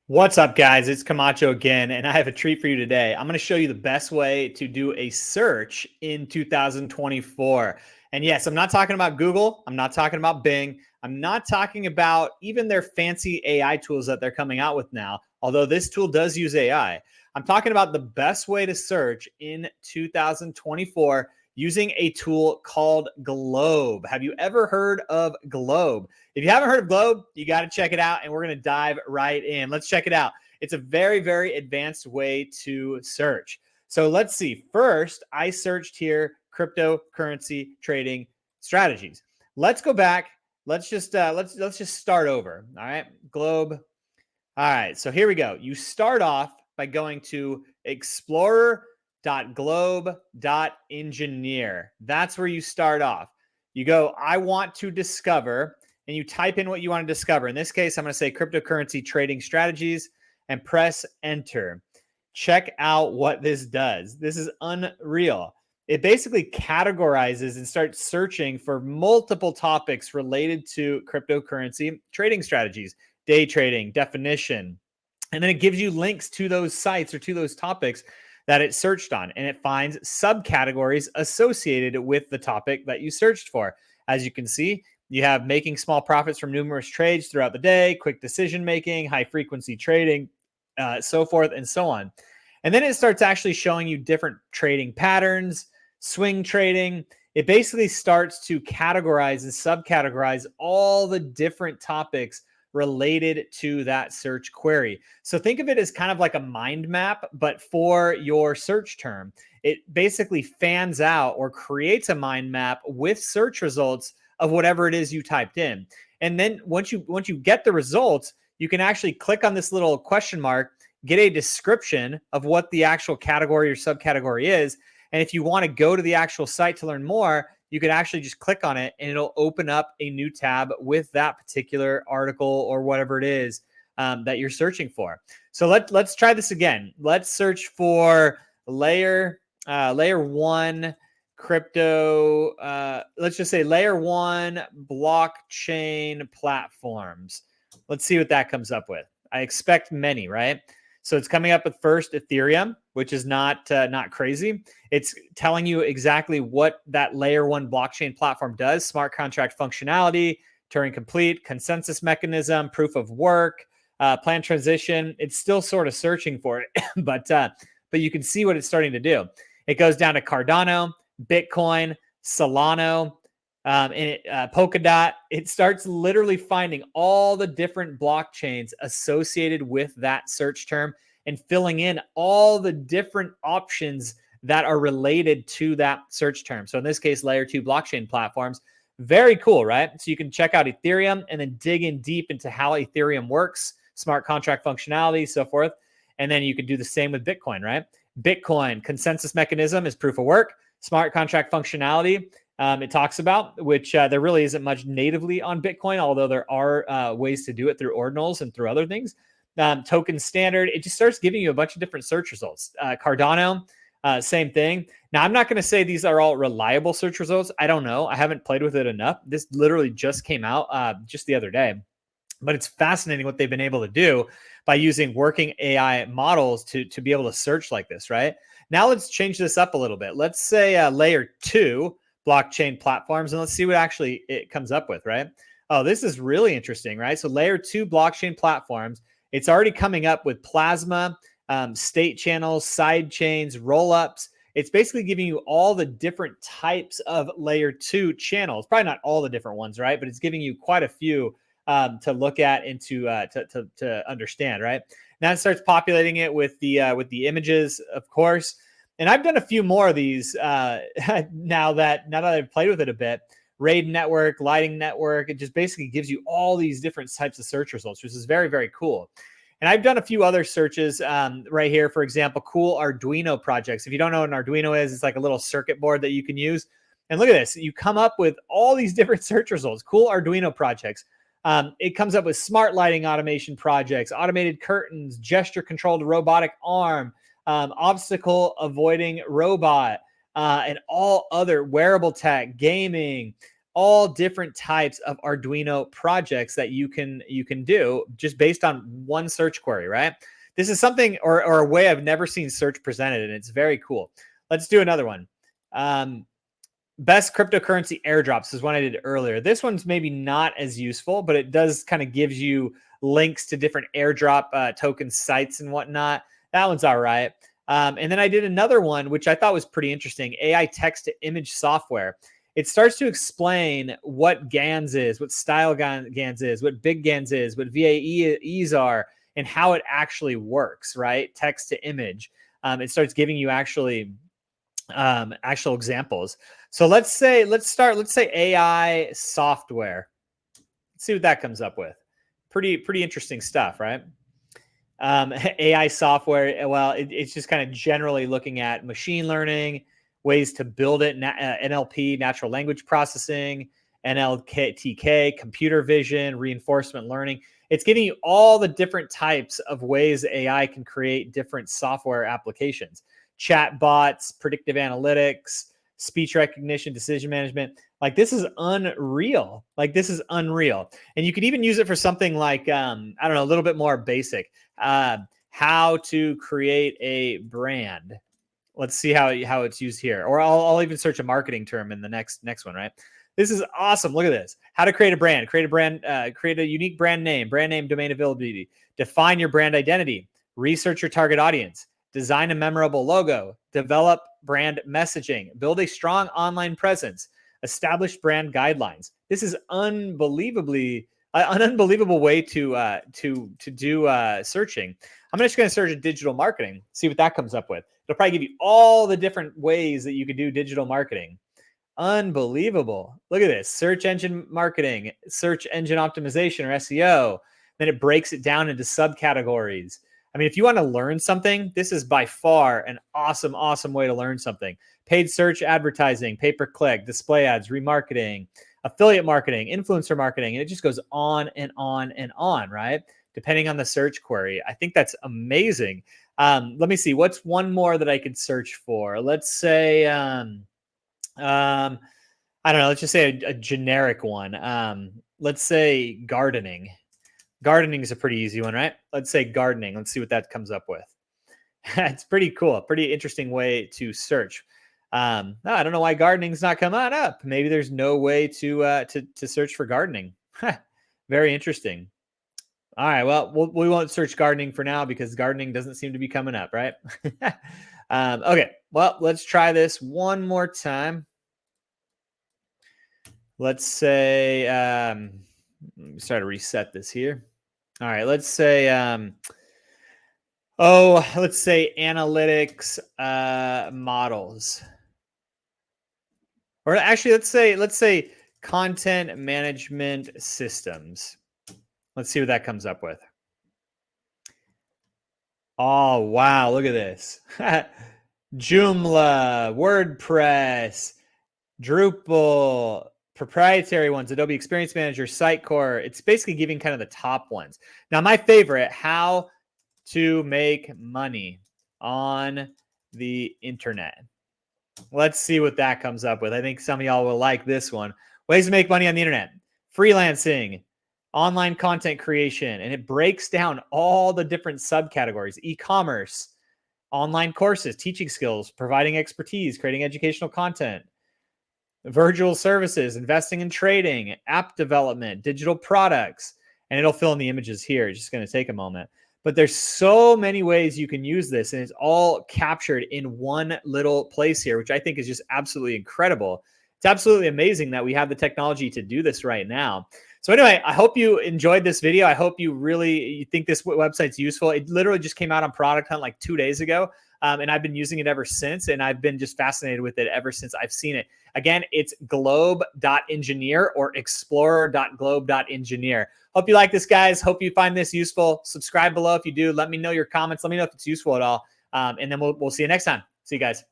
What's up, guys? It's Camacho again, and I have a treat for you today. I'm going to show you the best way to do a search in 2024. And yes, I'm not talking about Google. I'm not talking about Bing. I'm not talking about even their fancy AI tools that they're coming out with now, although this tool does use AI. I'm talking about the best way to search in 2024 using a tool called Globe. Have you ever heard of Globe? If you haven't heard of Globe, you got to check it out, and we're going to dive right in. Let's check it out. It's a very, very advanced way to search. So let's see. First, I searched here cryptocurrency trading strategies. Let's go back. Let's just start over. All right, Globe. All right, so here we go. You start off by going to Explorer.Globe.Engineer. That's where you start off. You go, I want to discover, and you type in what you want to discover. In this case, I'm going to say cryptocurrency trading strategies and press enter. Check out what this does. This is unreal. It basically categorizes and starts searching for multiple topics related to cryptocurrency trading strategies, day trading, definition. And then it gives you links to those sites or to those topics that it searched on. And it finds subcategories associated with the topic that you searched for. As you can see, you have making small profits from numerous trades throughout the day, quick decision making, high frequency trading, so forth and so on. And then it starts actually showing you different trading patterns, swing trading. It basically starts to categorize and subcategorize all the different topics related to that search query. So think of it as kind of like a mind map, but for your search term. It basically fans out or creates a mind map with search results of whatever it is you typed in. And then once you get the results, you can actually click on this little question mark, get a description of what the actual category or subcategory is. And if you want to go to the actual site to learn more, you can actually just click on it and it'll open up a new tab with that particular article or whatever it is that you're searching for. So let's try this again. Let's search for layer one crypto. Let's just say layer one blockchain platforms. Let's see what that comes up with. I expect many, right? So it's coming up with first Ethereum, which is not crazy. It's telling you exactly what that layer one blockchain platform does: smart contract functionality, Turing complete, consensus mechanism, proof of work, plan transition. It's still sort of searching for it, but you can see what it's starting to do. It goes down to Cardano, Bitcoin, Solana, Polkadot. It starts literally finding all the different blockchains associated with that search term and filling in all the different options that are related to that search term. So in this case, layer two blockchain platforms. Very cool, right? So you can check out Ethereum and then dig in deep into how Ethereum works, smart contract functionality, so forth. And then you can do the same with Bitcoin, right? Bitcoin consensus mechanism is proof of work, smart contract functionality. It talks about, which there really isn't much natively on Bitcoin, although there are ways to do it through ordinals and through other things. Token standard, it just starts giving you a bunch of different search results. Cardano, same thing. Now, I'm not going to say these are all reliable search results. I don't know. I haven't played with it enough. This literally just came out just the other day. But it's fascinating what they've been able to do by using working AI models to be able to search like this, right? Now let's change this up a little bit. Let's say layer two blockchain platforms, and let's see what actually it comes up with, right? Oh, this is really interesting, right? So layer two blockchain platforms, it's already coming up with Plasma, state channels, side chains, rollups. It's basically giving you all the different types of layer two channels. Probably not all the different ones, right? But it's giving you quite a few to look at and to understand, right? Now it starts populating it with the images, of course. And I've done a few more of these now that I've played with it a bit. RAID network, lighting network. It just basically gives you all these different types of search results, which is very, very cool. And I've done a few other searches right here. For example, cool Arduino projects. If you don't know what an Arduino is, it's like a little circuit board that you can use. And look at this. You come up with all these different search results. Cool Arduino projects. It comes up with smart lighting automation projects, automated curtains, gesture-controlled robotic arm, obstacle avoiding robot, and all other wearable tech, gaming, all different types of Arduino projects that you can do just based on one search query, right? This is something or a way I've never seen search presented, and it's very cool. Let's do another one. Best cryptocurrency airdrops is one I did earlier. This one's maybe not as useful, but it does kind of gives you links to different airdrop token sites and whatnot. That one's all right. And then I did another one, which I thought was pretty interesting, AI text to image software. It starts to explain what GANs is, what style GANs is, what big GANs is, what VAEs are, and how it actually works, right? Text to image. It starts giving you actual examples. So let's say AI software. Let's see what that comes up with. Pretty interesting stuff, right? AI software. Well, it's just kind of generally looking at machine learning, ways to build it, NLP, natural language processing, NLTK, computer vision, reinforcement learning. It's giving you all the different types of ways AI can create different software applications. Chat bots, predictive analytics, speech recognition, decision management. Like, this is unreal. This is unreal. And you could even use it for something like, I don't know, a little bit more basic. How to create a brand. Let's see how it's used here. Or I'll even search a marketing term in the next one, right? This is awesome. Look at this. How to create a brand. Create a unique brand name domain availability. Define your brand identity. Research your target audience. Design a memorable logo. Develop brand messaging. Build a strong online presence. Establish brand guidelines. This is an unbelievable way to do searching. I'm just going to search digital marketing, see what that comes up with. It'll probably give you all the different ways that you could do digital marketing. Unbelievable. Look at this. Search engine marketing, search engine optimization, or SEO. Then it breaks it down into subcategories. I mean, if you want to learn something, this is by far an awesome way to learn something. Paid search advertising, pay-per-click, display ads, remarketing, affiliate marketing, influencer marketing, and it just goes on and on and on, right? Depending on the search query. I think that's amazing. Let me see. What's one more that I could search for? Let's say, I don't know. Let's just say a generic one. Let's say gardening. Gardening is a pretty easy one, right? Let's say gardening. Let's see what that comes up with. It's pretty cool. Pretty interesting way to search. I don't know why gardening's not come on up. Maybe there's no way to search for gardening. Very interesting. All right. Well, we won't search gardening for now because gardening doesn't seem to be coming up, right? Okay. Well, let's try this one more time. Let's say, let me try to reset this here. All right. Let's say, let's say analytics models. Or actually, let's say content management systems. Let's see what that comes up with. Oh, wow. Look at this. Joomla, WordPress, Drupal, proprietary ones, Adobe Experience Manager, Sitecore. It's basically giving kind of the top ones. Now, my favorite, how to make money on the internet. Let's see what that comes up with. I think some of y'all will like this one. Ways to make money on the internet. Freelancing, online content creation, and it breaks down all the different subcategories. E-commerce, online courses, teaching skills, providing expertise, creating educational content, virtual services, investing in trading, app development, digital products, and it'll fill in the images here. It's just going to take a moment. But there's so many ways you can use this, and it's all captured in one little place here, which I think is just absolutely incredible. It's absolutely amazing that we have the technology to do this right now. So anyway, I hope you enjoyed this video. I hope you think this website's useful. It literally just came out on Product Hunt like 2 days ago, and I've been using it ever since, and I've been just fascinated with it ever since I've seen it. Again, it's Globe.Engineer or Explorer.Globe.Engineer. Hope you like this, guys. Hope you find this useful. Subscribe below if you do. Let me know your comments. Let me know if it's useful at all, and then we'll see you next time. See you guys.